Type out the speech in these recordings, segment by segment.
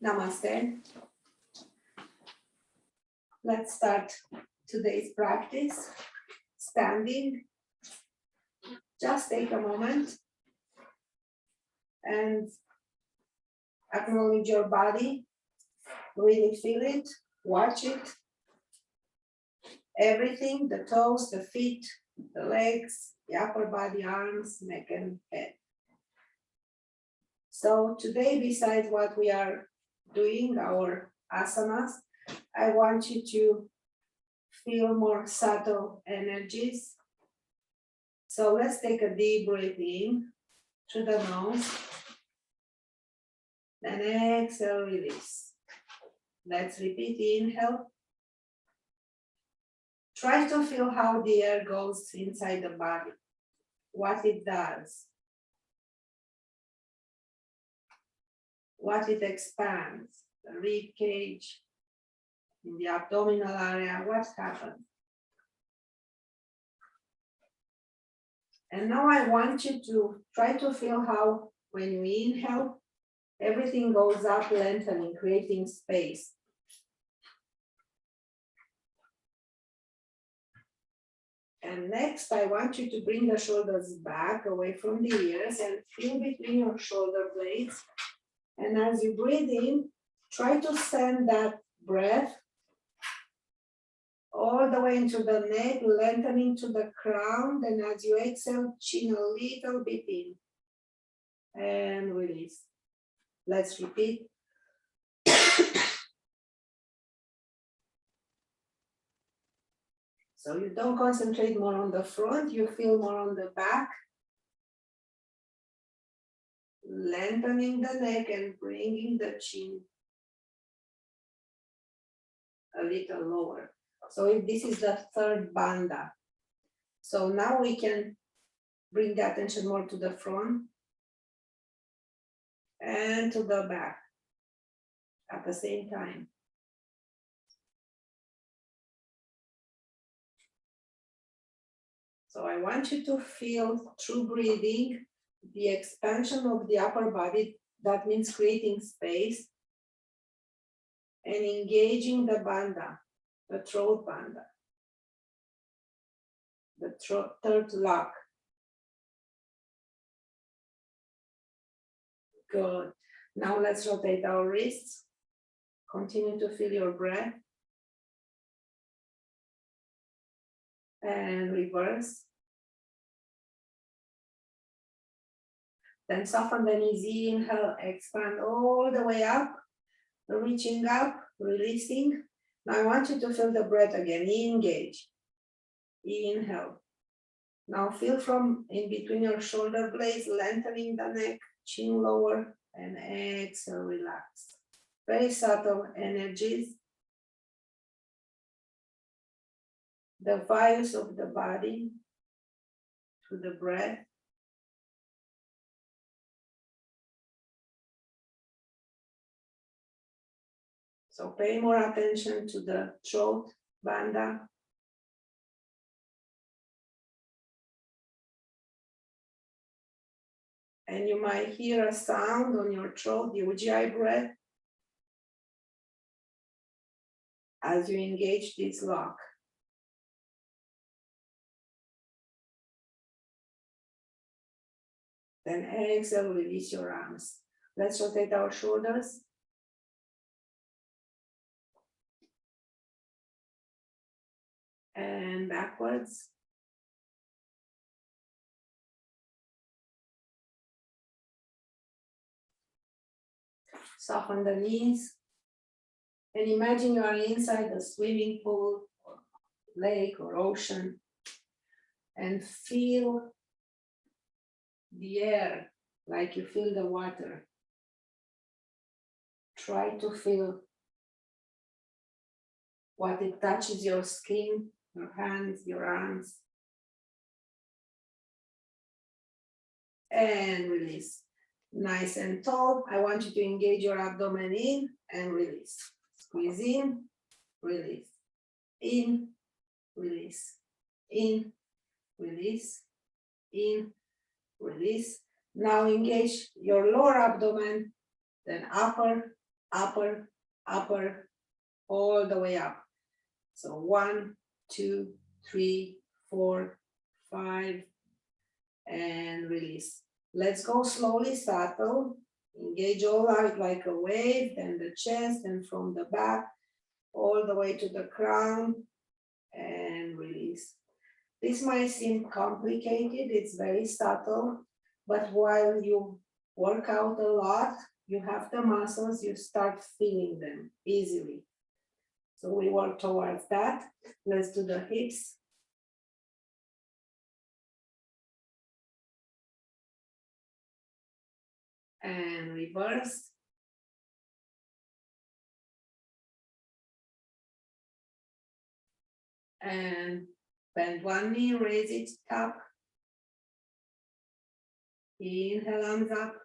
Namaste. Let's start today's practice. Standing. Just take a moment and acknowledge your body. Really feel it, watch it. Everything, the toes, the feet, the legs, the upper body, arms, neck and head. So today, besides what we are doing, our asanas, I want you to feel more subtle energies. So let's take a deep breath in through the nose. Then exhale, release. Let's repeat, inhale. Try to feel how the air goes inside the body, what it does, what it expands, the rib cage, in the abdominal area, what happens. And now I want you to try to feel how when you inhale, everything goes up, lengthening, creating space. And next, I want you to bring the shoulders back away from the ears and feel between your shoulder blades. And as you breathe in, try to send that breath all the way into the neck, lengthening to the crown. Then as you exhale, chin a little bit in and release. Let's repeat. So you don't concentrate more on the front, you feel more on the back. Lengthening the neck and bringing the chin a little lower. So this is the third bandha. So now we can bring the attention more to the front and to the back at the same time. So I want you to feel through breathing the expansion of the upper body. That means creating space and engaging the bandha, the throat bandha, the third lock. Good. Now let's rotate our wrists. Continue to feel your breath. And reverse. Then soften the knees, inhale, expand all the way up, reaching up, releasing. Now I want you to feel the breath again, engage, inhale. Now feel from in between your shoulder blades, lengthening the neck, chin lower, and exhale, relax. Very subtle energies. The values of the body to the breath. So pay more attention to the throat bandha. And you might hear a sound on your throat, the Ujjayi breath, as you engage this lock. Then exhale, release your arms. Let's rotate our shoulders. And backwards. Soften the knees. And imagine you are inside a swimming pool, or lake, or ocean. And feel the air like you feel the water. Try to feel what it touches your skin, your hands, your arms. And release. Nice and tall. I want you to engage your abdomen in and release. Squeeze in, release. In, release. In, release. In, release. Now engage your lower abdomen, then upper, upper, upper, all the way up. So 1, 2, 3, 4, 5, and release. Let's go slowly, subtle. Engage all out like a wave, then the chest, and from the back, all the way to the crown, and release. This might seem complicated, it's very subtle, but while you work out a lot, you have the muscles, you start feeling them easily. So we work towards that. Let's do the hips. And reverse. And bend one knee, raise it up. Inhale, arms up.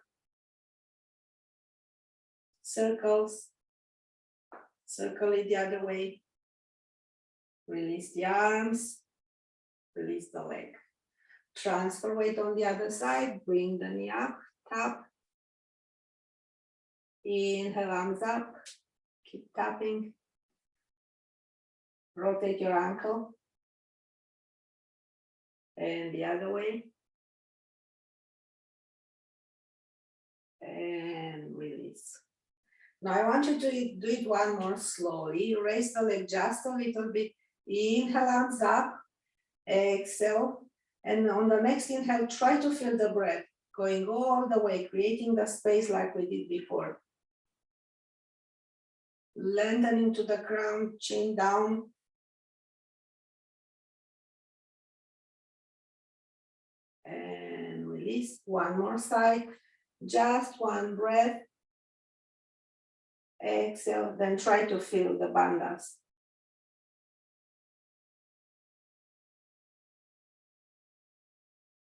Circles. Circle it the other way. Release the arms. Release the leg. Transfer weight on the other side. Bring the knee up, tap. Inhale, arms up. Keep tapping. Rotate your ankle. And the other way. And release. Now I want you to do it one more slowly. Raise the leg just a little bit. Inhale, arms up. Exhale. And on the next inhale, try to feel the breath going all the way, creating the space like we did before. Lengthening to the crown, chin down. And release. One more side. Just one breath. Exhale, then try to feel the bandhas.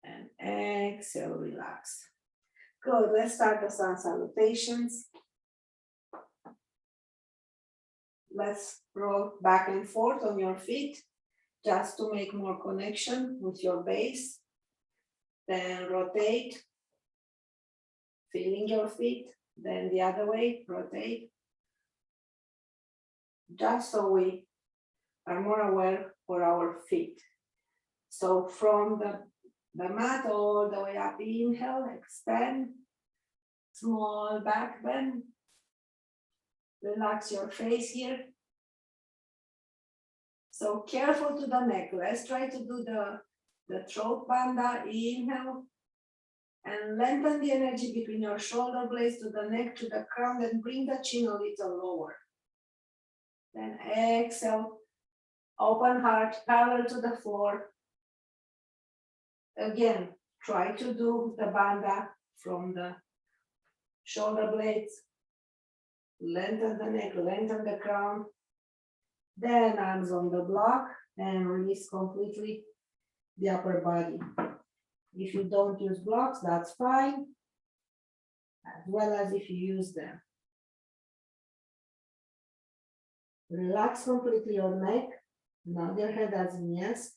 And exhale, relax. Good, let's start the sun salutations. Let's roll back and forth on your feet, just to make more connection with your base. Then rotate, feeling your feet, then the other way, rotate. Just so we are more aware for our feet. So from the mat all the way up, inhale, extend, small back bend. Relax your face here. So careful to the neck. Let's try to do the throat bandha. Inhale. And lengthen the energy between your shoulder blades to the neck, to the crown, and bring the chin a little lower. Then exhale. Open heart, parallel to the floor. Again, try to do the bandha from the shoulder blades. Lengthen the neck, lengthen the crown. Then arms on the block and release completely the upper body. If you don't use blocks, that's fine, as well as if you use them. Relax completely your neck, nod your head as in yes.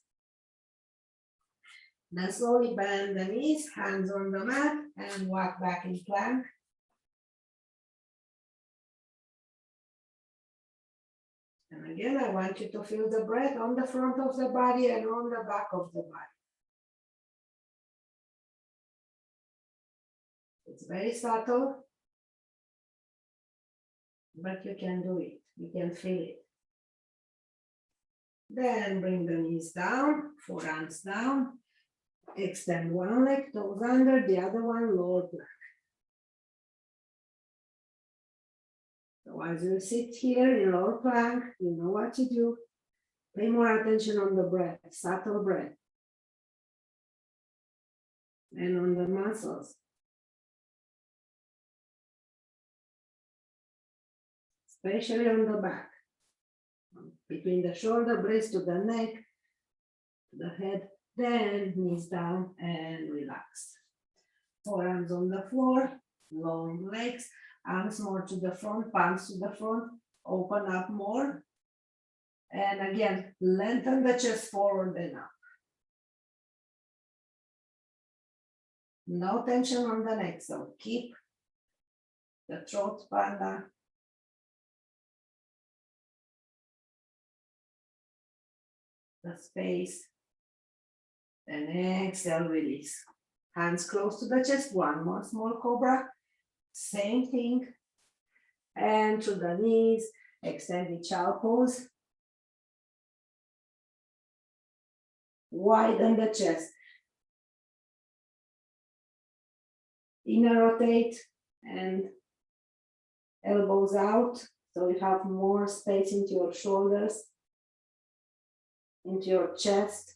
Then slowly bend the knees, hands on the mat, and walk back in plank. And again, I want you to feel the breath on the front of the body and on the back of the body. It's very subtle, but you can do it. You can feel it. Then bring the knees down, forearms down. Extend one leg, toes under, the other one lower back. So as you sit here in lower plank, you know what to do. Pay more attention on the breath, subtle breath. And on the muscles. Especially on the back. Between the shoulder blades to the neck, to the head, then knees down and relax. Forearms on the floor, long legs, arms more to the front, palms to the front, open up more. And again, lengthen the chest forward and up. No tension on the neck, so keep the throat bandha the space. Then exhale, release. Hands close to the chest, one more small cobra. Same thing. And to the knees, extend the child pose. Widen the chest. Inner rotate and elbows out. So you have more space into your shoulders, into your chest.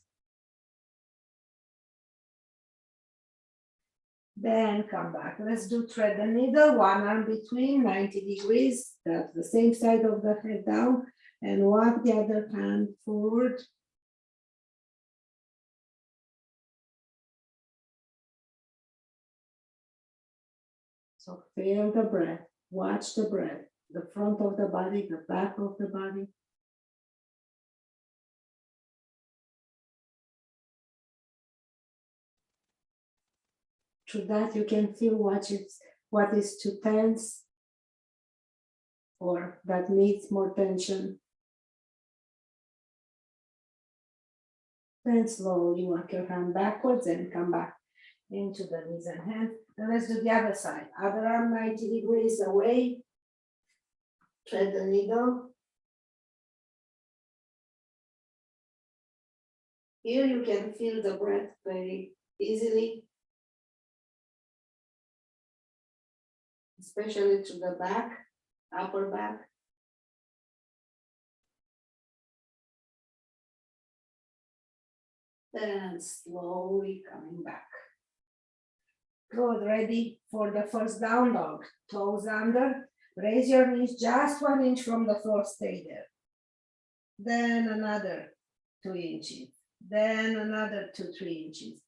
Then come back. Let's do thread the needle, one arm between 90 degrees. That's the same side of the head down. And walk the other hand forward. So feel the breath, watch the breath, the front of the body, the back of the body. Through that, you can feel what is too tense or that needs more tension. Then slowly walk your hand backwards and come back into the knees and hands. And let's do the other side. Other arm 90 degrees away. Thread the needle. Here you can feel the breath very easily, especially to the back, upper back. Then slowly coming back. Good, ready for the first down dog. Toes under, raise your knees just 1 inch from the floor, stay there. Then another 2 inches, then another 2-3 inches.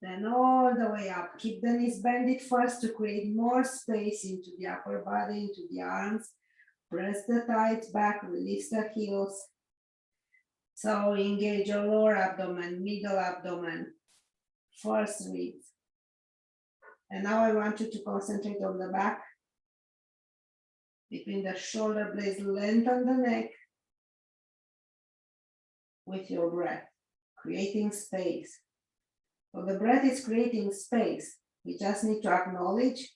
Then all the way up, keep the knees bended first to create more space into the upper body, into the arms. Press the thighs back, release the heels. So engage your lower abdomen, middle abdomen, first ribs. And now I want you to concentrate on the back. Between the shoulder blades, lengthen the neck with your breath, creating space. So the breath is creating space. We just need to acknowledge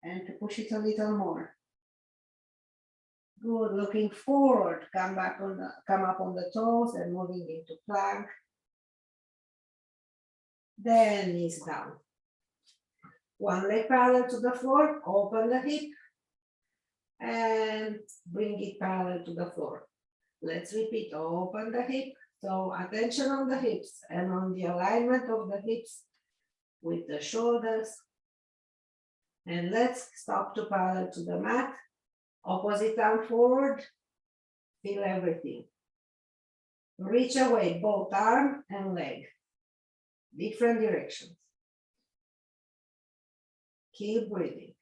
and to push it a little more. Good, looking forward, come up on the toes and moving into plank. Then knees down. One leg parallel to the floor, open the hip and bring it parallel to the floor. Let's repeat, open the hip. So attention on the hips and on the alignment of the hips with the shoulders. And let's stop to parallel to the mat. Opposite arm forward, feel everything. Reach away, both arm and leg. Different directions. Keep breathing.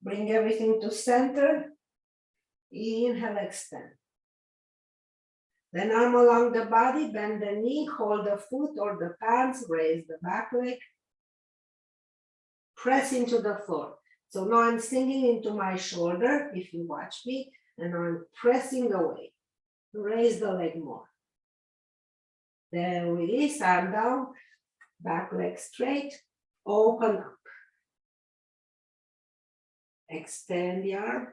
Bring everything to center. Inhale, extend. Then arm along the body, bend the knee, hold the foot or the palms, raise the back leg. Press into the floor. So now I'm sinking into my shoulder, if you watch me, and I'm pressing away. Raise the leg more. Then release, arm down, back leg straight, open up. Extend the arm.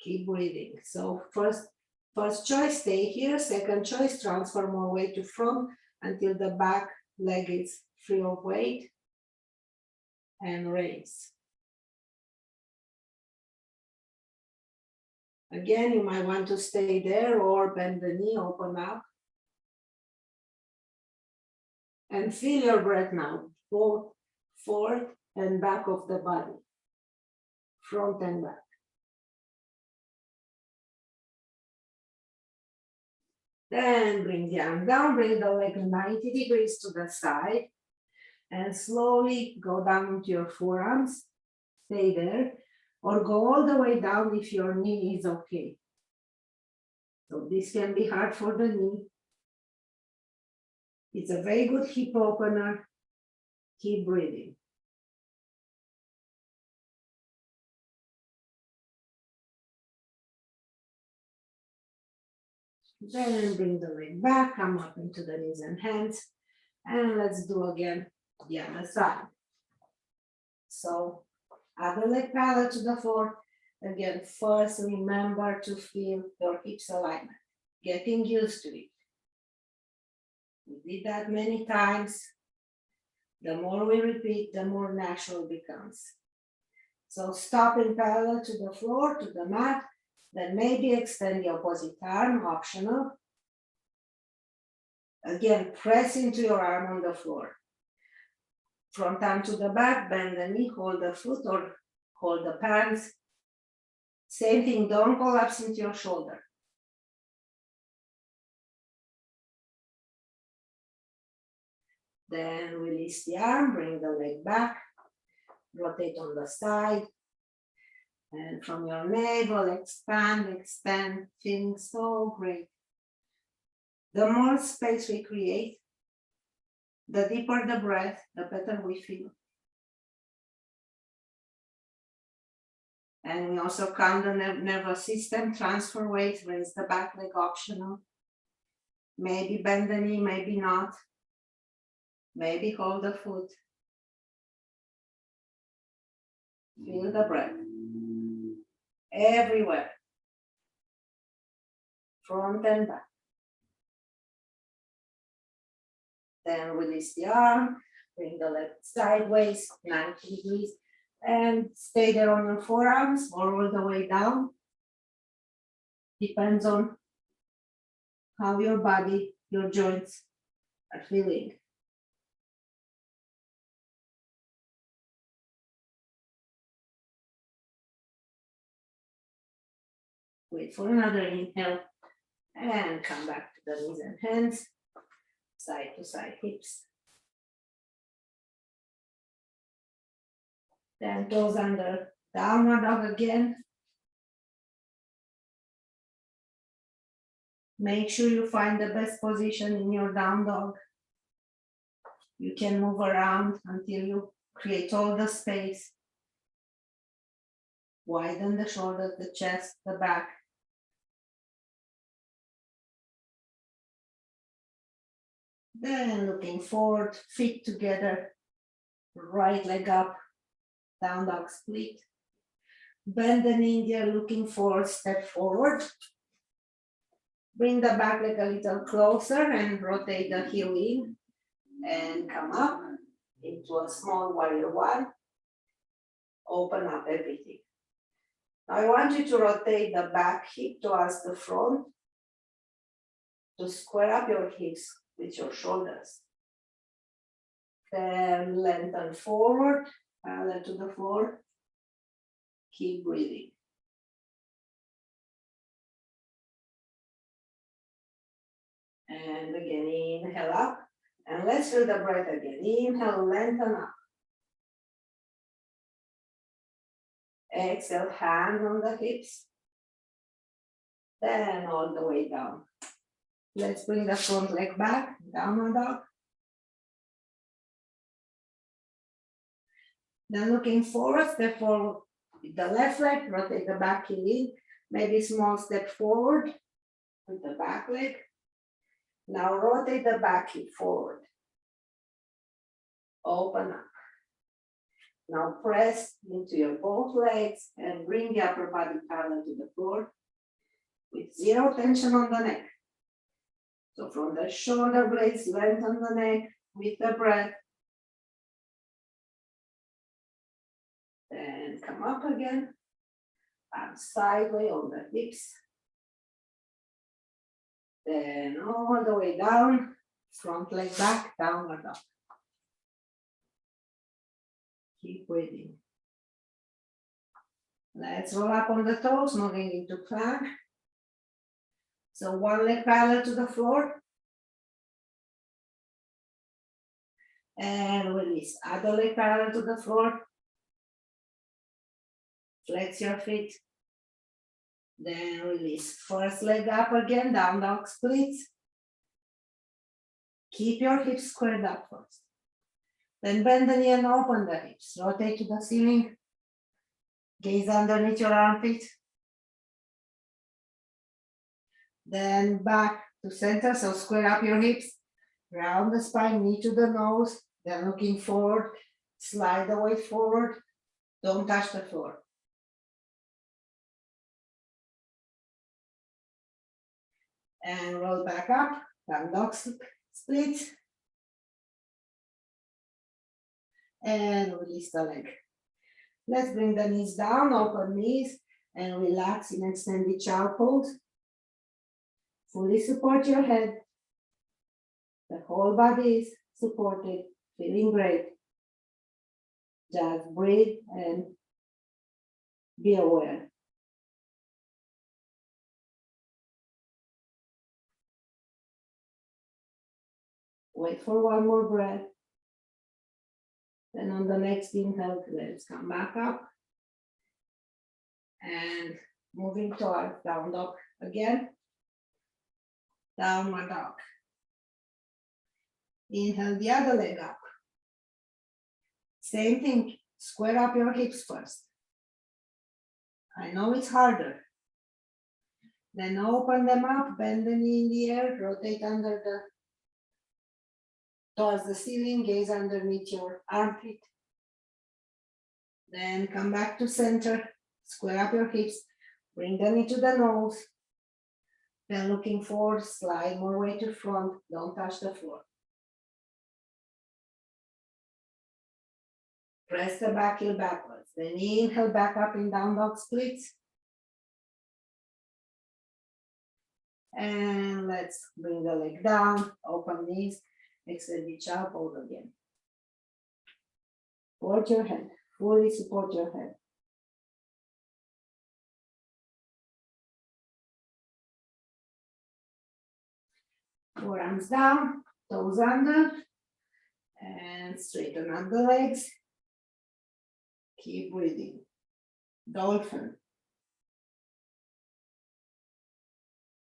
Keep breathing. So first choice, stay here. Second choice, transfer more weight to front until the back leg is free of weight. And raise. Again, you might want to stay there or bend the knee, open up. And feel your breath now, both forward and back of the body, front and back. Then bring the arm down, bring the leg 90 degrees to the side, and slowly go down into your forearms, stay there, or go all the way down if your knee is okay. So this can be hard for the knee. It's a very good hip opener. Keep breathing. Then bring the leg back, come up into the knees and hands. And let's do again the other side. So other leg parallel to the floor. Again, first remember to feel your hips alignment, getting used to it. We did that many times. The more we repeat, the more natural it becomes. So stopping parallel to the floor, to the mat, then maybe extend the opposite arm, optional. Again, press into your arm on the floor. Front arm to the back, bend the knee, hold the foot or hold the pants. Same thing, don't collapse into your shoulder. Then release the arm, bring the leg back, rotate on the side. And from your navel, expand, extend, feeling so great. The more space we create, the deeper the breath, the better we feel. And we also calm the nervous system, transfer weight, raise the back leg optional. Maybe bend the knee, maybe not. Maybe hold the foot. Feel the breath. Everywhere. Front and back. Then release the arm, bring the leg sideways, 90 degrees, and stay there on your forearms all the way down. Depends on how your body, your joints are feeling. Wait for another inhale and come back to the knees and hands, side to side hips. Then toes under, downward dog again. Make sure you find the best position in your down dog. You can move around until you create all the space. Widen the shoulders, the chest, the back. Then looking forward, feet together, right leg up, down dog split. Bend the knee there, looking forward, step forward. Bring the back leg a little closer and rotate the heel in and come up into a small warrior one. Open up everything. Now I want you to rotate the back hip towards the front to square up your hips with your shoulders. Then lengthen forward, parallel to the floor. Keep breathing. And again, inhale up. And let's feel the breath again. Inhale, lengthen up. Exhale, hand on the hips. Then all the way down. Let's bring the front leg back, downward dog. Then looking forward, step forward with the left leg, rotate the back heel in. Maybe small step forward with the back leg. Now rotate the back hip forward. Open up. Now press into your both legs and bring the upper body parallel to the floor with zero tension on the neck. So from the shoulder blades, lengthen the neck with the breath. Then come up again, and sideways on the hips. Then all the way down, front leg back, downward dog. Keep breathing. Let's roll up on the toes, moving into plank. So one leg parallel to the floor. And release. Other leg parallel to the floor. Flex your feet. Then release. First leg up again, down dog splits. Keep your hips squared up first. Then bend the knee and open the hips. Rotate to the ceiling. Gaze underneath your armpit. Then back to center, so square up your hips, round the spine, knee to the nose, then looking forward, slide the weight forward, don't touch the floor. And roll back up, down dog split. And release the leg. Let's bring the knees down, open knees, and relax in extended child pose. Fully support your head. The whole body is supported, feeling great. Just breathe and be aware. Wait for one more breath. Then on the next inhale, let's come back up. And moving towards down dog again. Downward dog. Inhale the other leg up. Same thing, square up your hips first. I know it's harder. Then open them up, bend the knee in the air, rotate under towards the ceiling, gaze underneath your armpit. Then come back to center, square up your hips, bring the knee to the nose. Then looking forward, slide more weight to front, don't touch the floor. Press the back heel backwards. Then inhale back up in down dog splits. And let's bring the leg down, open knees, extend the child pose again. Support your head, fully support your head. Forearms down, toes under, and straighten up the legs. Keep breathing. Dolphin.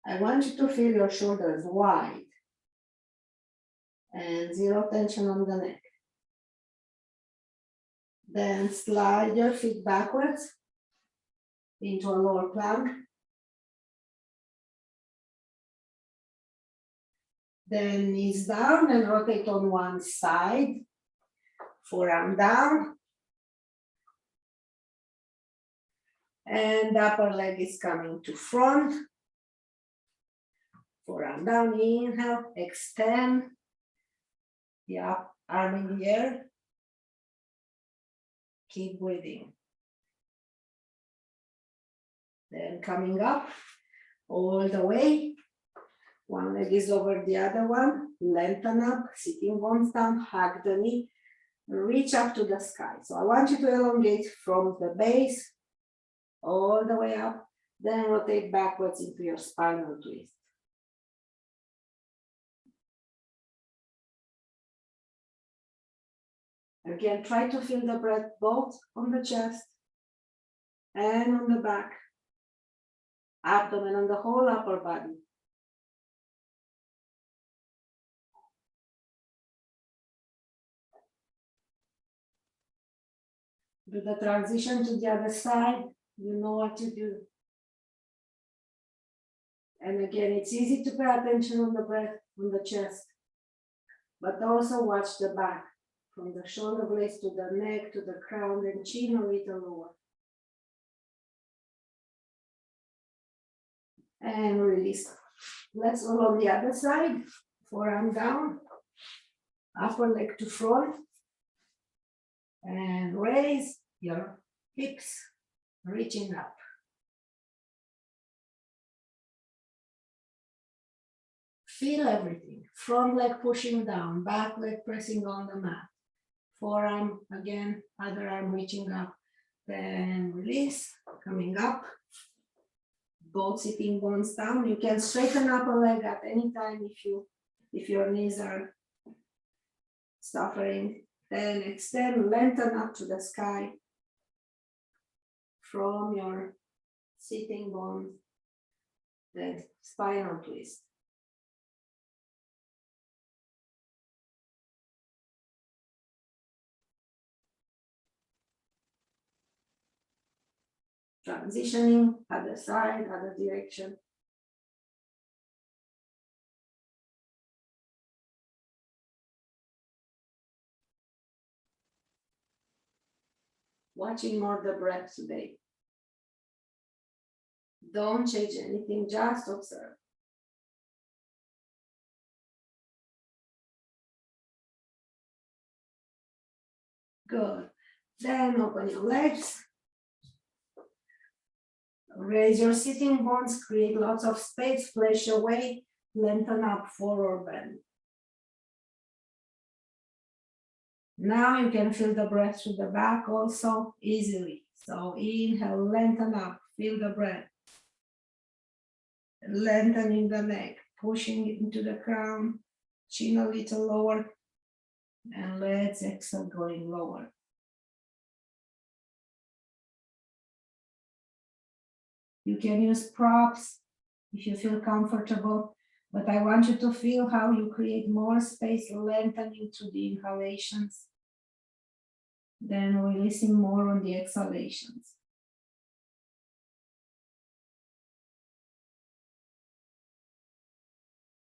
I want you to feel your shoulders wide and zero tension on the neck. Then slide your feet backwards into a lower plank. Then knees down and rotate on one side. Forearm down. And upper leg is coming to front. Forearm down, inhale, extend. The arm in the air. Keep breathing. Then coming up all the way. One leg is over the other one. Lengthen up, sitting bones down, hug the knee. Reach up to the sky. So I want you to elongate from the base all the way up. Then rotate backwards into your spinal twist. Again, try to feel the breath both on the chest and on the back, abdomen, and the whole upper body. Do the transition to the other side, you know what to do. And again, it's easy to pay attention on the breath, on the chest, but also watch the back. From the shoulder blades to the neck, to the crown, and chin a little lower. And release. Let's roll on the other side. Forearm down. Upper leg to front. And raise your hips, reaching up. Feel everything. Front leg pushing down, back leg pressing on the mat. Forearm again, other arm reaching up, then release, coming up, both sitting bones down. You can straighten up a leg at any time if your knees are suffering. Then extend, lengthen up to the sky from your sitting bones, then spinal twist. Transitioning, other side, other direction. Watching more the breath today. Don't change anything, just observe. Good. Then open your legs. Raise your sitting bones, create lots of space, flesh away, lengthen up, forward bend. Now you can feel the breath through the back also easily. So inhale, lengthen up, feel the breath. Lengthening the neck, pushing it into the crown, chin a little lower, and let's exhale, going lower. You can use props if you feel comfortable, but I want you to feel how you create more space, lengthening through the inhalations, then releasing more on the exhalations.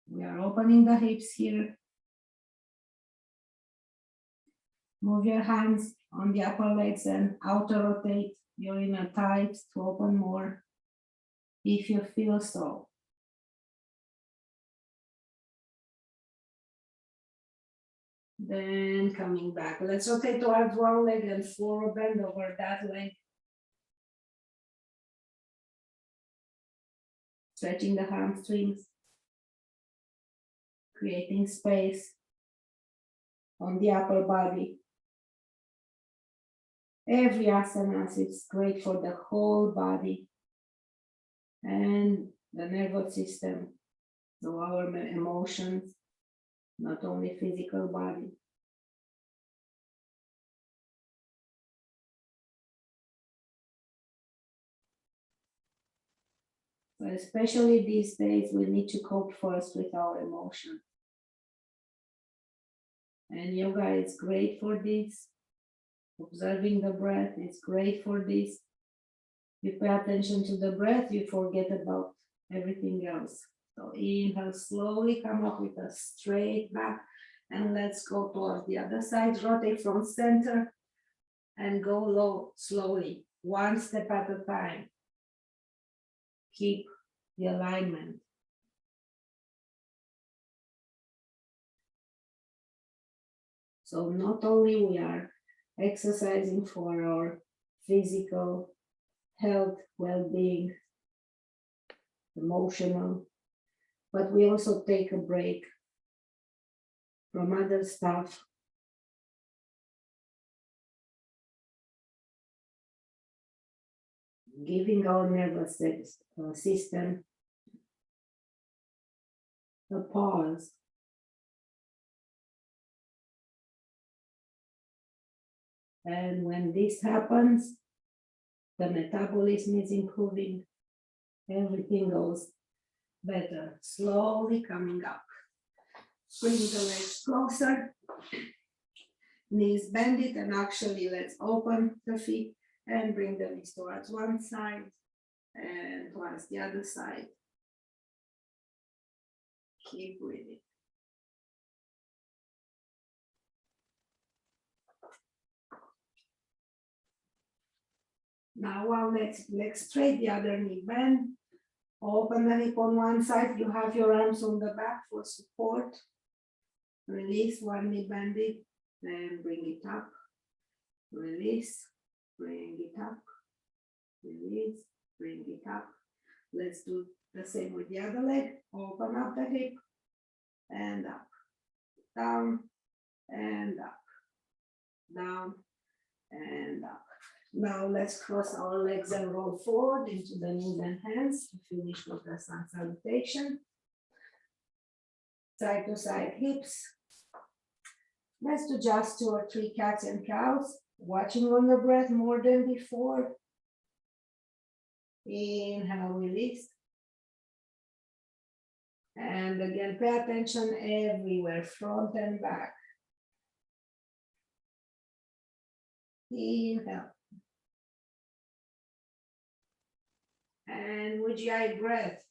We are opening the hips here. Move your hands on the upper legs and outer rotate your inner thighs to open more if you feel so. Then coming back, let's rotate towards one leg and forward bend over that leg. Stretching the hamstrings, creating space on the upper body. Every asana is great for the whole body and the nervous system, so our emotions, not only physical body. So especially these days, we need to cope first with our emotions. And yoga is great for this. Observing the breath is great for this. You pay attention to the breath, you forget about everything else. So inhale, slowly come up with a straight back, and let's go towards the other side. Rotate from center and go low, slowly, one step at a time. Keep the alignment. So not only we are exercising for our physical health, well-being, emotional, but we also take a break from other stuff. Giving our nervous system a pause. And when this happens, the metabolism is improving, everything goes better. Slowly coming up. Bring the legs closer, knees bend it, and actually let's open the feet and bring the knees towards one side and towards the other side. Keep breathing. Now one leg straight, the other knee bend. Open the hip on one side. You have your arms on the back for support. Release, one knee bend it, then bring it up. Release, bring it up. Release, bring it up. Let's do the same with the other leg. Open up the hip and up. Down and up. Down and up. Now let's cross our legs and roll forward into the knees and hands to finish with the sun salutation. Side to side hips. Let's do just 2 or 3 cats and cows, watching on the breath more than before. Inhale, release. And again, pay attention everywhere, front and back. Inhale. And Ujjayi breath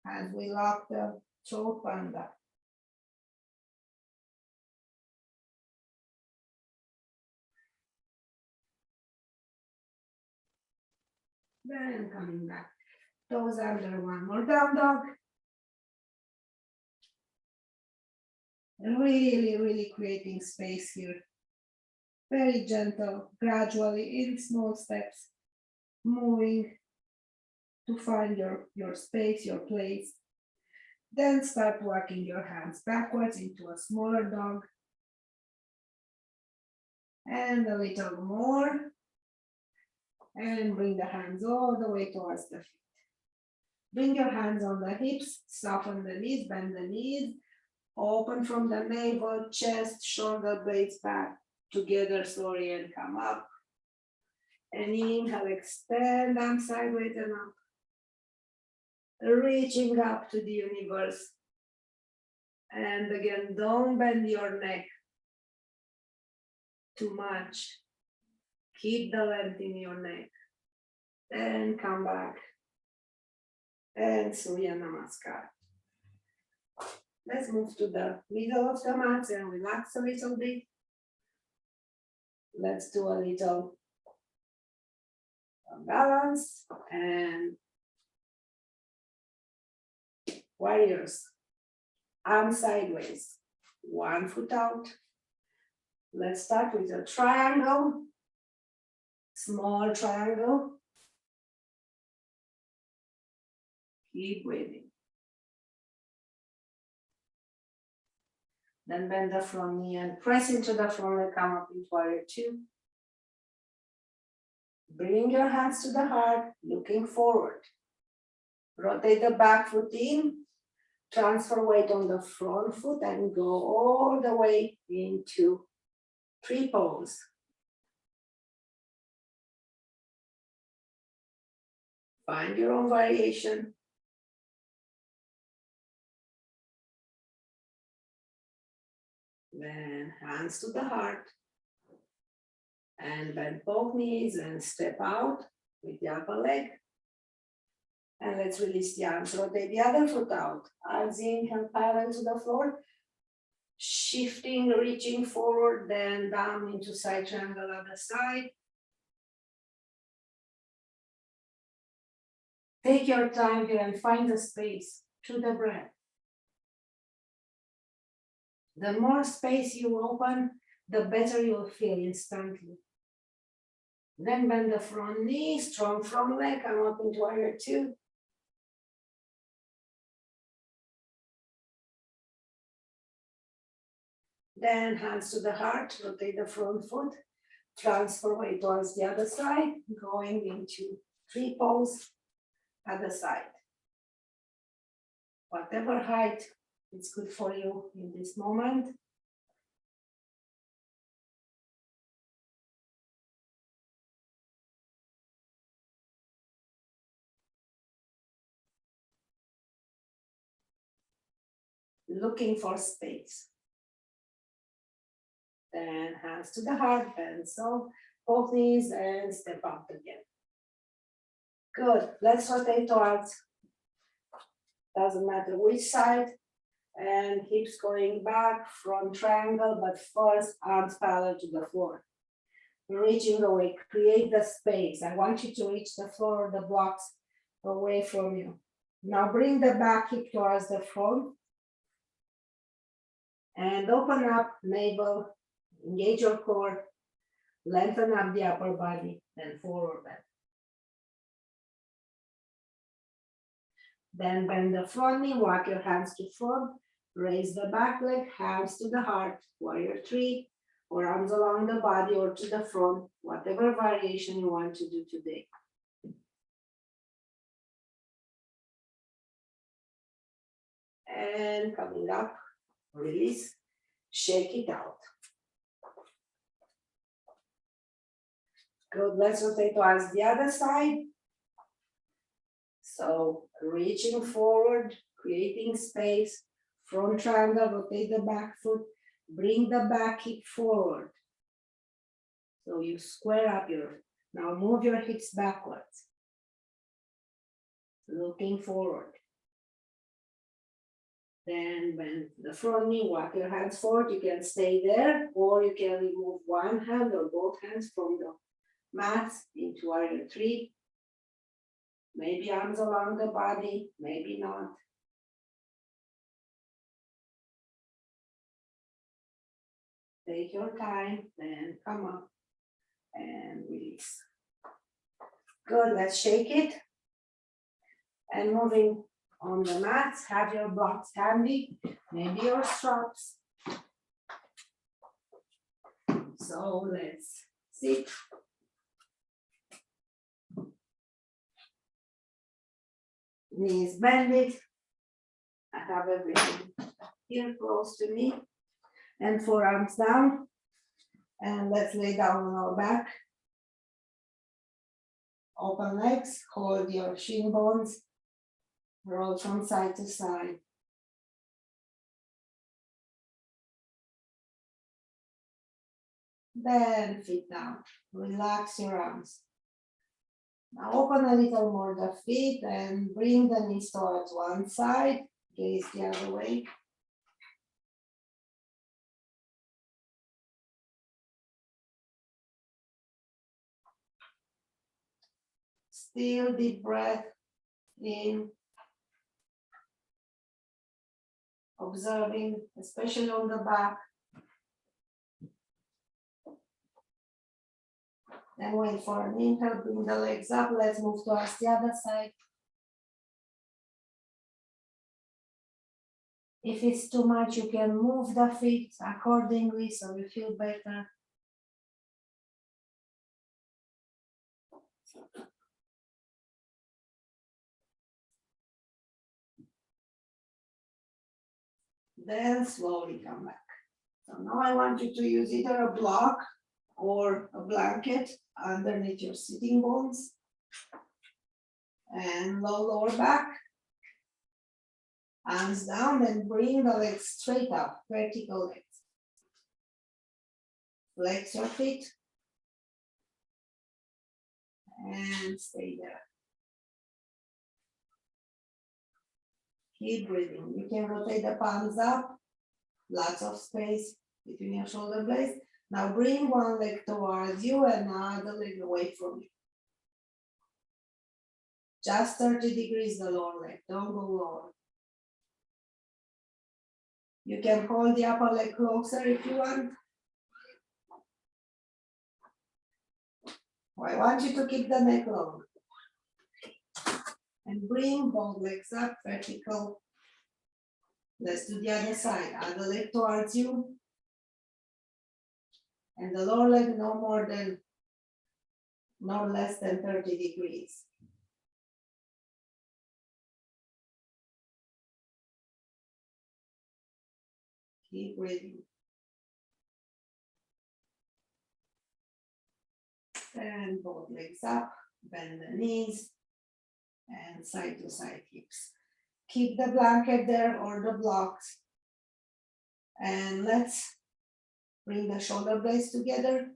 as we lock the throat panda. Then coming back. Toes under, one more down dog. And really creating space here. Very gentle, gradually in small steps, moving to find your space, your place. Then start walking your hands backwards into a smaller dog. And a little more. And bring the hands all the way towards the feet. Bring your hands on the hips, soften the knees, bend the knees, open from the navel, chest, shoulder blades back together slowly and come up. And inhale, extend arms sideways and up. Reaching up to the universe. And again, don't bend your neck too much. Keep the length in your neck. And come back. And Surya Namaskar. Let's move to the middle of the mat and relax a little bit. Let's do a little balance and warriors. Arms sideways, one foot out. Let's start with a triangle, small triangle. Keep breathing. Then bend the front knee and press into the front leg, come up into warrior two. Bring your hands to the heart, looking forward. Rotate the back foot in, transfer weight on the front foot and go all the way into tree pose. Find your own variation. Then hands to the heart. And bend both knees and step out with the upper leg. And let's release the arms. Rotate the other foot out. Arms inhale parallel to the floor. Shifting, reaching forward, then down into side triangle other side. Take your time here and find the space through the breath. The more space you open, the better you'll feel instantly. Then bend the front knee, strong front leg, come up into warrior two. Then hands to the heart, rotate the front foot, transfer weight towards the other side, going into tree pose, other side. Whatever height is good for you in this moment. Looking for space. Then hands to the heart, bend so both knees and step up again. Good, let's rotate towards, doesn't matter which side, and hips going back, front triangle, but first arms parallel to the floor. Reaching away, create the space. I want you to reach the floor or the blocks away from you. Now bring the back hip towards the front. And open up navel, engage your core, lengthen up the upper body, then forward bend. Then bend the front knee, walk your hands to front, raise the back leg, hands to the heart, warrior three, or arms along the body or to the front, whatever variation you want to do today. And coming up, release, shake it out. Good, let's rotate towards the other side. So reaching forward, creating space, front triangle, rotate the back foot, bring the back hip forward. So you square up now move your hips backwards. Looking forward. Then bend the front knee, walk your hands forward. You can stay there, or you can remove one hand or both hands from the mat into warrior three. Maybe arms along the body, maybe not. Take your time, then come up and release. Good, let's shake it. And moving on the mats, have your blocks handy, maybe your straps. So let's sit. Knees bended. I have everything here close to me. And forearms down. And let's lay down on our back. Open legs, hold your shin bones. Roll from side to side. Then feet down. Relax your arms. Now open a little more the feet and bring the knees towards one side. Gaze the other way. Still deep breath in. Observing, especially on the back. Then wait for an inhale, bring the legs up. Let's move towards the other side. If it's too much, you can move the feet accordingly so you feel better. Then slowly come back. So now I want you to use either a block or a blanket underneath your sitting bones. And lower back. Arms down and bring the legs straight up, vertical legs. Flex your feet. And stay there. Keep breathing. You can rotate the palms up. Lots of space between your shoulder blades. Now bring one leg towards you and another leg away from you. Just 30 degrees the lower leg, don't go lower. You can hold the upper leg closer if you want. I want you to keep the neck long. And bring both legs up, vertical. Let's do the other side. Other leg towards you. And the lower leg no less than 30 degrees. Keep breathing. And both legs up, bend the knees, and side to side hips. Keep the blanket there or the blocks. And let's bring the shoulder blades together.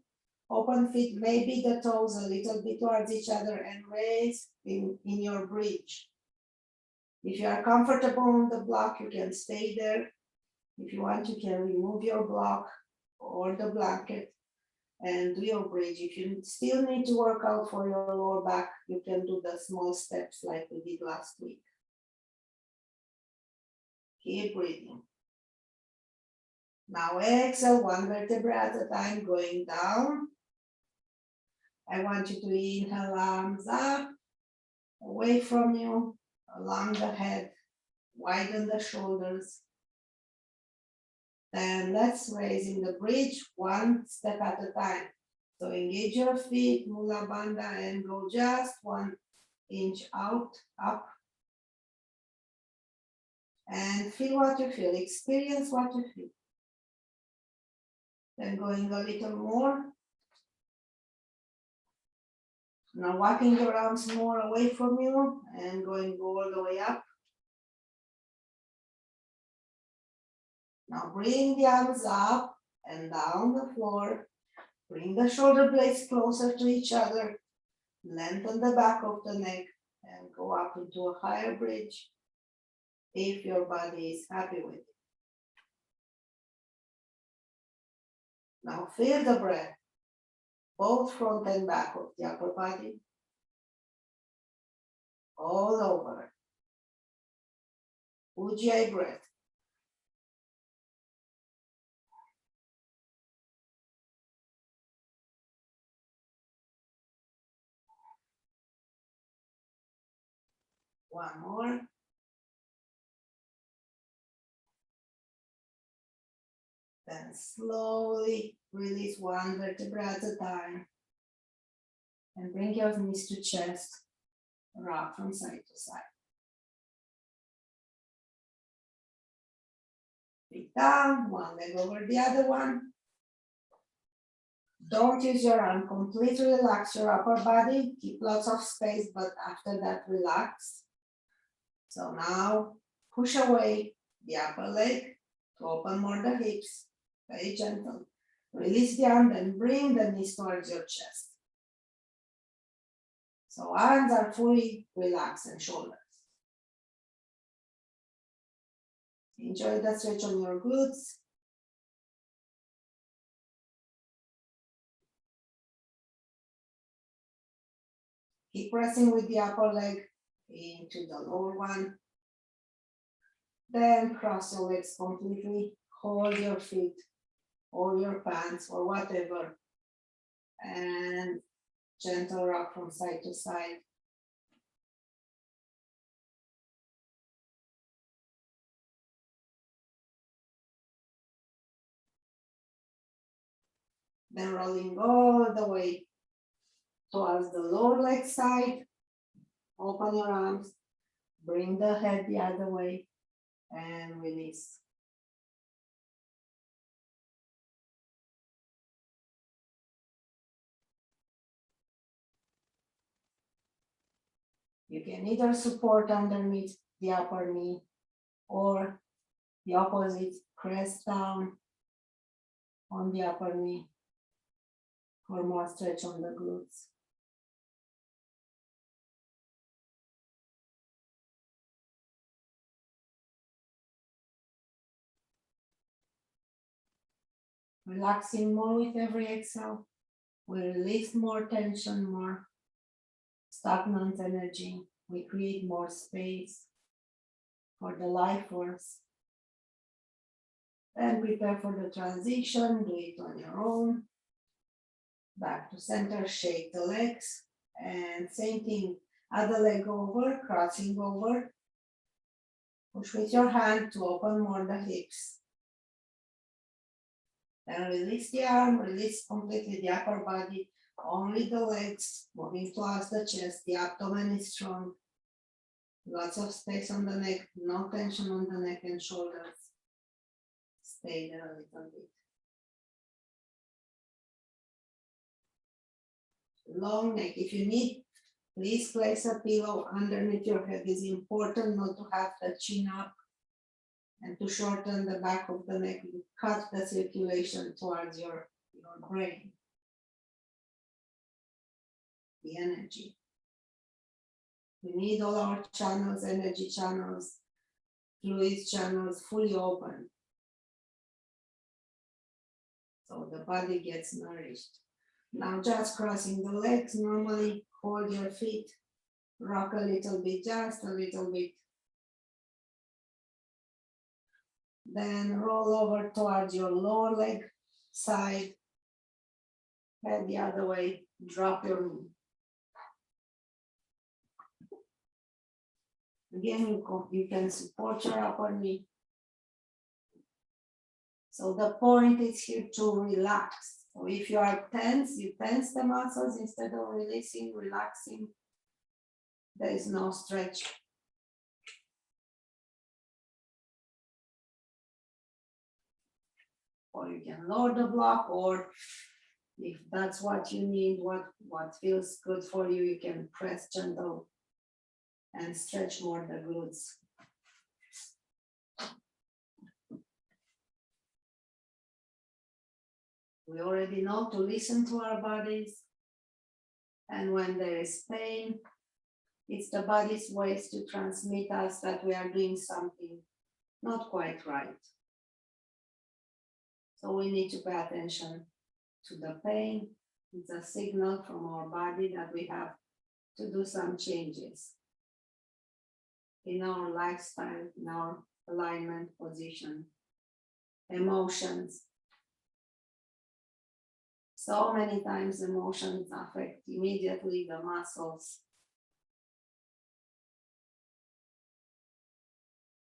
Open feet, maybe the toes a little bit towards each other and raise in your bridge. If you are comfortable on the block, you can stay there. If you want, you can remove your block or the blanket and do your bridge. If you still need to work out for your lower back, you can do the small steps like we did last week. Keep breathing. Now exhale, one vertebra at a time, going down. I want you to inhale, arms up, away from you, along the head, widen the shoulders. Then let's raise in the bridge, one step at a time. So engage your feet, Mula Bandha, and go just 1 inch out, up. And feel what you feel, experience what you feel. Then going a little more. Now walking your arms more away from you and going all the way up. Now bring the arms up and down the floor. Bring the shoulder blades closer to each other. Lengthen the back of the neck and go up into a higher bridge if your body is happy with it. Now feel the breath, both front and back of the upper body. all over. Ujjayi breath. One more. Then slowly release one vertebra at a time. And bring your knees to chest. Rock from side to side. Feet down, one leg over the other one. Don't use your arm, completely relax your upper body. Keep lots of space, but after that, relax. So now push away the upper leg to open more the hips. Very gentle. Release the arm, then bring the knees towards your chest. So arms are fully relaxed and shoulders. Enjoy the stretch on your glutes. Keep pressing with the upper leg into the lower one. Then cross your legs completely. Hold your feet or your pants or whatever. And gentle rock from side to side. Then rolling all the way towards the lower leg side. Open your arms. Bring the head the other way and release. You can either support underneath the upper knee or the opposite, press down on the upper knee for more stretch on the glutes. Relaxing more with every exhale. We release more tension, more stagnant energy. We create more space for the life force. Then prepare for the transition, do it on your own. Back to center, shake the legs, and same thing, other leg over, crossing over. Push with your hand to open more the hips. Then release the arm, release completely the upper body, only the legs, moving towards the chest, the abdomen is strong. Lots of space on the neck, no tension on the neck and shoulders. Stay there a little bit. Long neck, if you need, please place a pillow underneath your head. It's important not to have the chin up and to shorten the back of the neck, cut the circulation towards your brain, the energy. We need all our channels, energy channels, fluid channels fully open. So the body gets nourished. Now just crossing the legs, normally hold your feet, rock a little bit, just a little bit. Then roll over towards your lower leg side, head the other way, drop your knee. Again, you can support your upper knee. So the point is here to relax. So if you are tense, you tense the muscles instead of releasing, relaxing. There is no stretch. Or you can lower the block, or if that's what you need, what feels good for you, you can press gentle and stretch more the glutes. We already know to listen to our bodies. And when there is pain, it's the body's ways to transmit us that we are doing something not quite right. So we need to pay attention to the pain. It's a signal from our body that we have to do some changes. in our lifestyle, in our alignment position, emotions. So many times emotions affect immediately the muscles.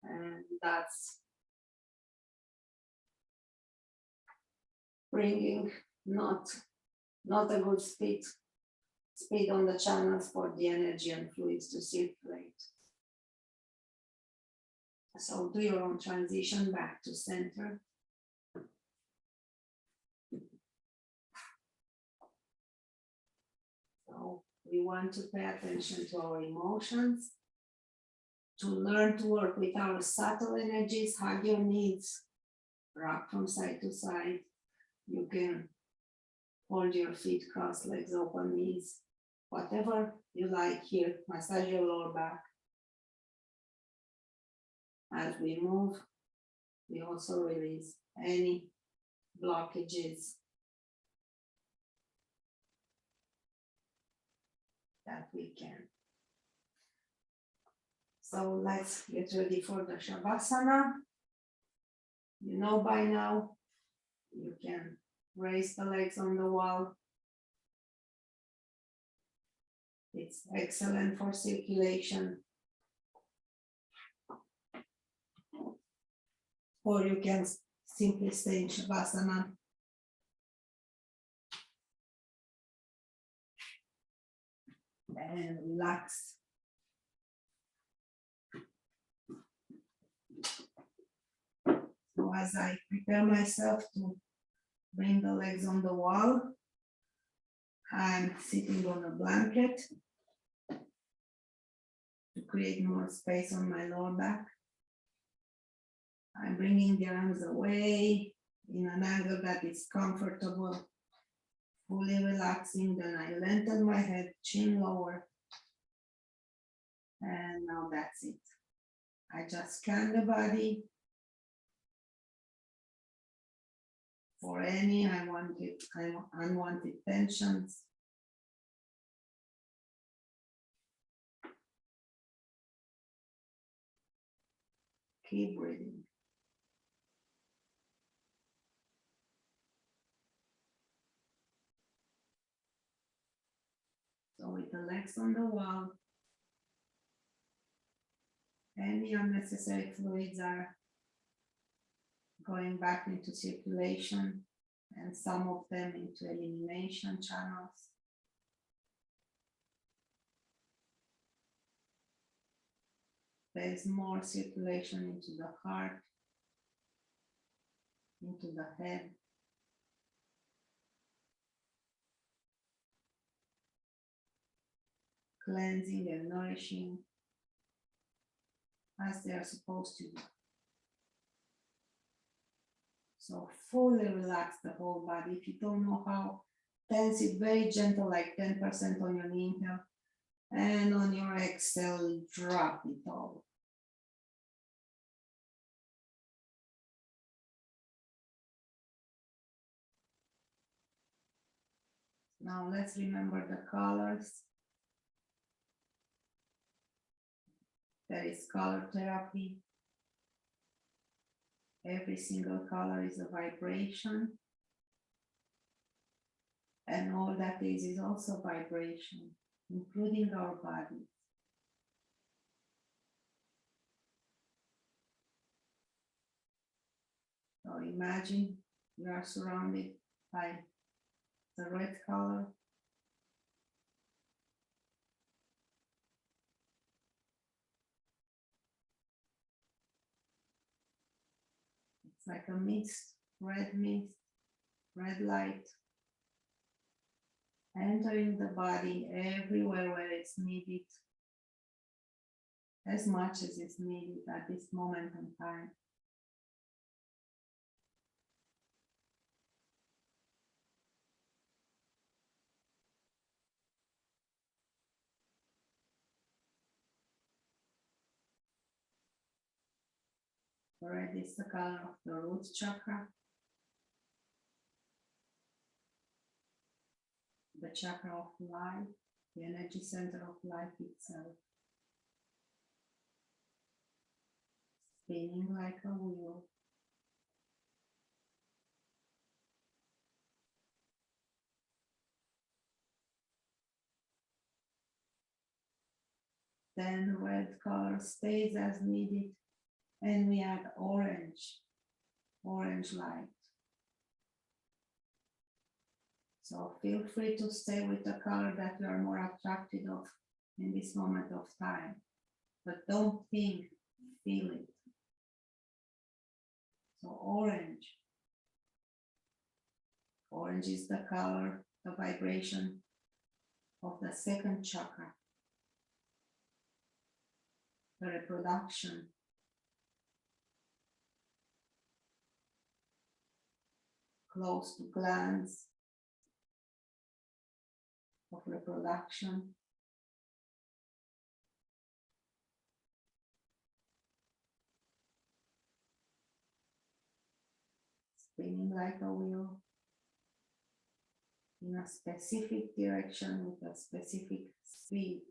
And that's bringing not a good speed on the channels for the energy and fluids to circulate. So do your own transition back to center. So we want to pay attention to our emotions, to learn to work with our subtle energies, hug your knees, rock from side to side. You can hold your feet crossed, legs open, knees, whatever you like here. Massage your lower back. As we move, we also release any blockages that we can. So let's get ready for the Shavasana. You know by now, you can raise the legs on the wall. It's excellent for circulation. Or you can simply stay in Shavasana. And relax. So as I prepare myself to bring the legs on the wall, I'm sitting on a blanket to create more space on my lower back. I'm bringing the arms away in an angle that is comfortable, fully relaxing. Then I lengthen my head, chin lower. And now that's it. I just scan the body for any unwanted tensions. Keep breathing. So with the legs on the wall, any unnecessary fluids are going back into circulation and some of them into elimination channels. There's more circulation into the heart, into the head. Cleansing and nourishing as they are supposed to do. So fully relax the whole body. If you don't know how, tense it very gentle, like 10% on your inhale. And on your exhale, drop it all. Now let's remember the colors. There is color therapy. Every single color is a vibration. And all that is also vibration, including our body. So imagine you are surrounded by the red color. It's like a mist, red light, entering the body everywhere where it's needed, as much as it's needed at this moment in time. Red is the color of the root chakra, the chakra of life, the energy center of life itself. spinning like a wheel. Then red color stays as needed, and we add orange light. So feel free to stay with the color that you are more attracted of in this moment of time, but don't think, feel it. So orange is the color, the vibration of the second chakra, the reproduction. Close to glands of reproduction. Spinning like a wheel in a specific direction with a specific speed.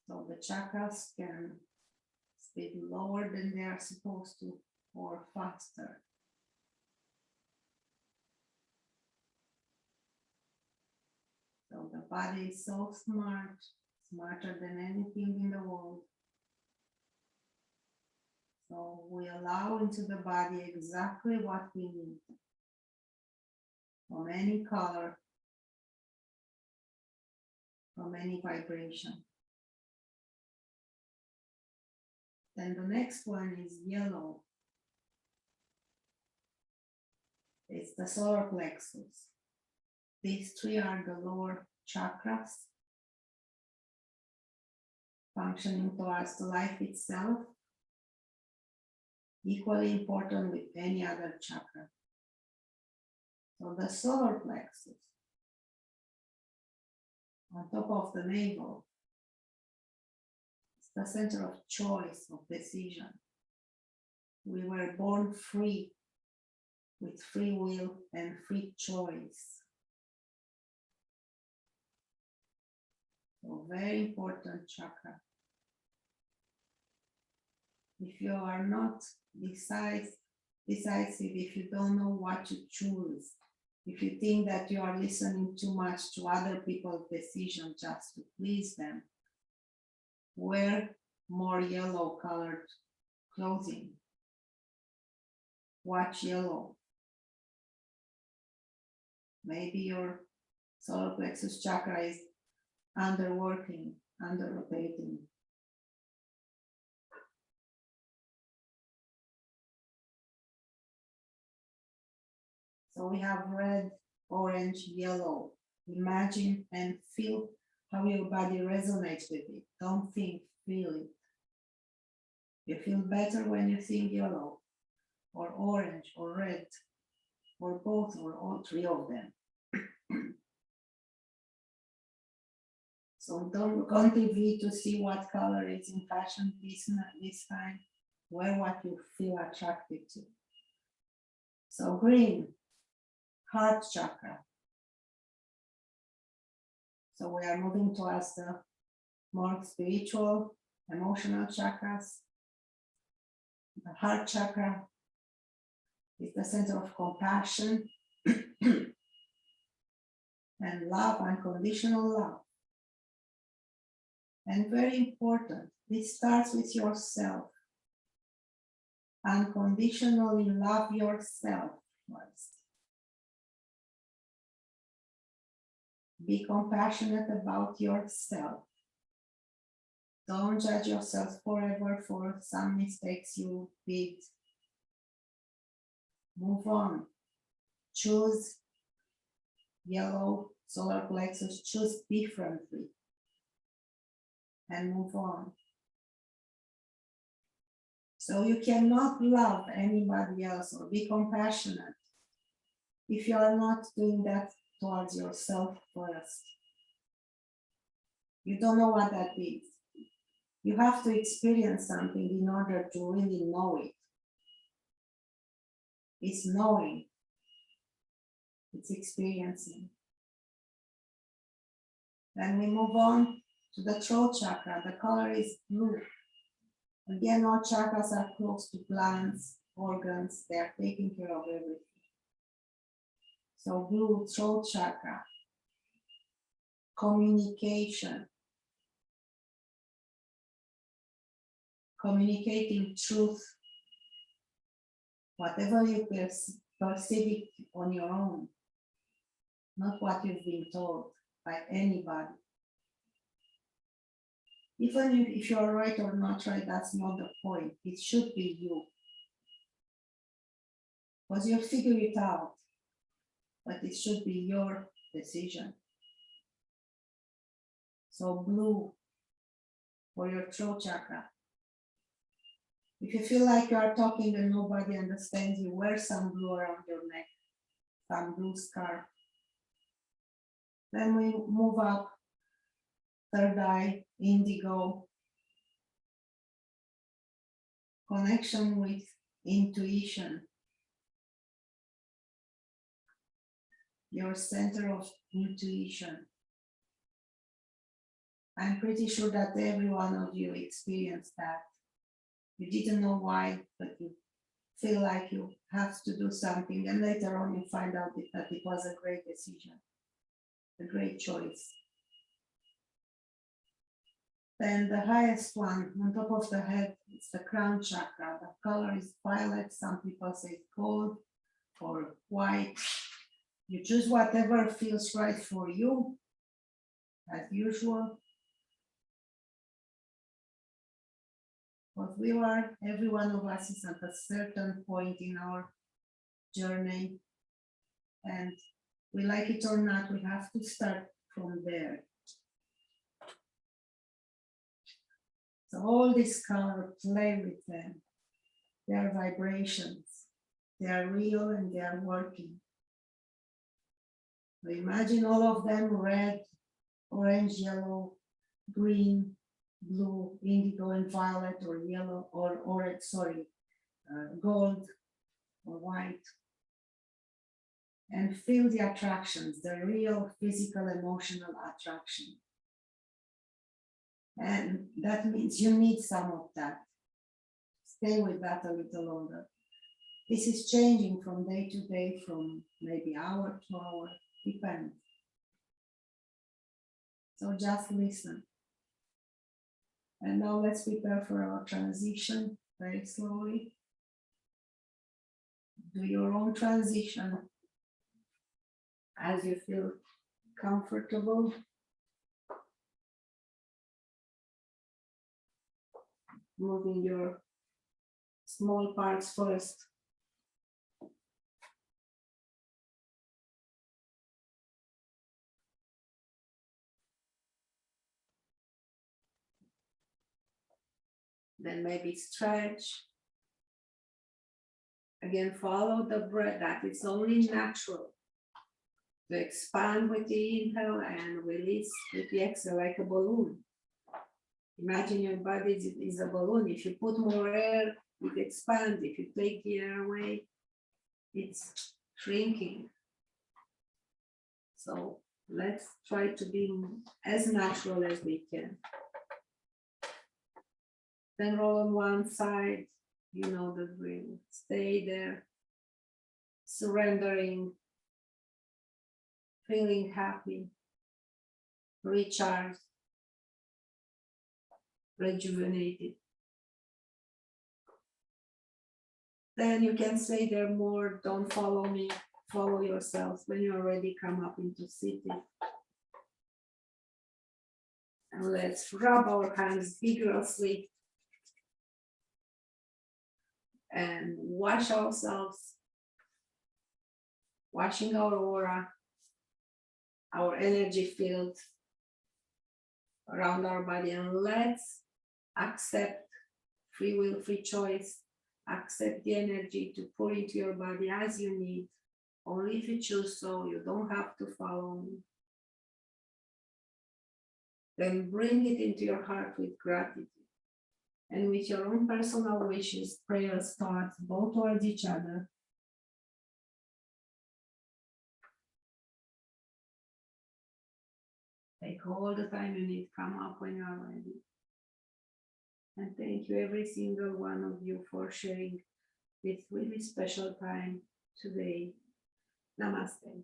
So the chakras can speed lower than they are supposed to or faster. So the body is so smart, smarter than anything in the world. So we allow into the body exactly what we need from any color, from any vibration. Then the next one is yellow. It's the solar plexus. These three are the lower chakras, functioning towards the life itself, equally important with any other chakra. So the solar plexus, on top of the navel, is the center of choice, of decision. We were born free, with free will and free choice. So very important chakra. If you are not decisive, if you don't know what to choose, if you think that you are listening too much to other people's decisions just to please them, wear more yellow colored clothing. Watch yellow. Maybe your solar plexus chakra is underworking, under-rotating. So we have red, orange, yellow. Imagine and feel how your body resonates with it. Don't think, feel it. You feel better when you think yellow, or orange, or red, or both, or all three of them. So don't look on TV to see what color is in fashion this time. Wear what you feel attracted to. So green, heart chakra. So we are moving towards the more spiritual, emotional chakras. The heart chakra is the center of compassion and love, unconditional love. And very important, this starts with yourself. Unconditionally love yourself first. Be compassionate about yourself. Don't judge yourself forever for some mistakes you did. Move on. Choose yellow solar plexus, choose differently. And move on. So you cannot love anybody else or be compassionate if you are not doing that towards yourself first. You don't know what that is. You have to experience something in order to really know it. It's knowing. It's experiencing. Then we move on to the throat chakra. The color is blue. Again, all chakras are close to glands, organs, they are taking care of everything. So blue, throat chakra, communication, communicating truth, whatever you perceive it on your own, not what you've been told by anybody. Even if you're right or not right, that's not the point. It should be you. Because you'll figure it out, but it should be your decision. So blue for your throat chakra. If you feel like you are talking and nobody understands you, wear some blue around your neck, some blue scarf. Then we move up, third eye, indigo, connection with intuition, your center of intuition. I'm pretty sure that every one of you experienced that. You didn't know why, but you feel like you have to do something, and later on you find out that it was a great decision, a great choice. Then the highest one on top of the head is the crown chakra. The color is violet, some people say gold or white. You choose whatever feels right for you, as usual. But every one of us is at a certain point in our journey, and we like it or not, we have to start from there. So all these colors, play with them. They are vibrations. They are real and they are working. So imagine all of them: red, orange, yellow, green, blue, indigo, and violet, or yellow, or orange, gold or white. And feel the attractions, the real physical, emotional attraction. And that means you need some of that. Stay with that a little longer. This is changing from day to day, from maybe hour to hour, depends. So just listen. And now let's prepare for our transition very slowly. Do your own transition as you feel comfortable. Moving your small parts first. Then maybe stretch. Again, follow the breath. That is only natural. To expand with the inhale and release with the exhale, like a balloon. Imagine your body is a balloon. If you put more air, it expands. If you take the air away, it's shrinking. So let's try to be as natural as we can. Then roll on one side, you know the drill. Stay there, surrendering, feeling happy, recharged, rejuvenated. Then you can stay there more, don't follow me, follow yourselves when you already come up into sitting. And let's rub our hands vigorously and wash ourselves, washing our aura, our energy field around our body, and let's accept free will, free choice, accept the energy to pour into your body as you need, only if you choose so, you don't have to follow me. Then bring it into your heart with gratitude. And with your own personal wishes, prayers, thoughts, both towards each other. Take all the time you need, come up when you are ready. And thank you, every single one of you, for sharing this really special time today. Namaste.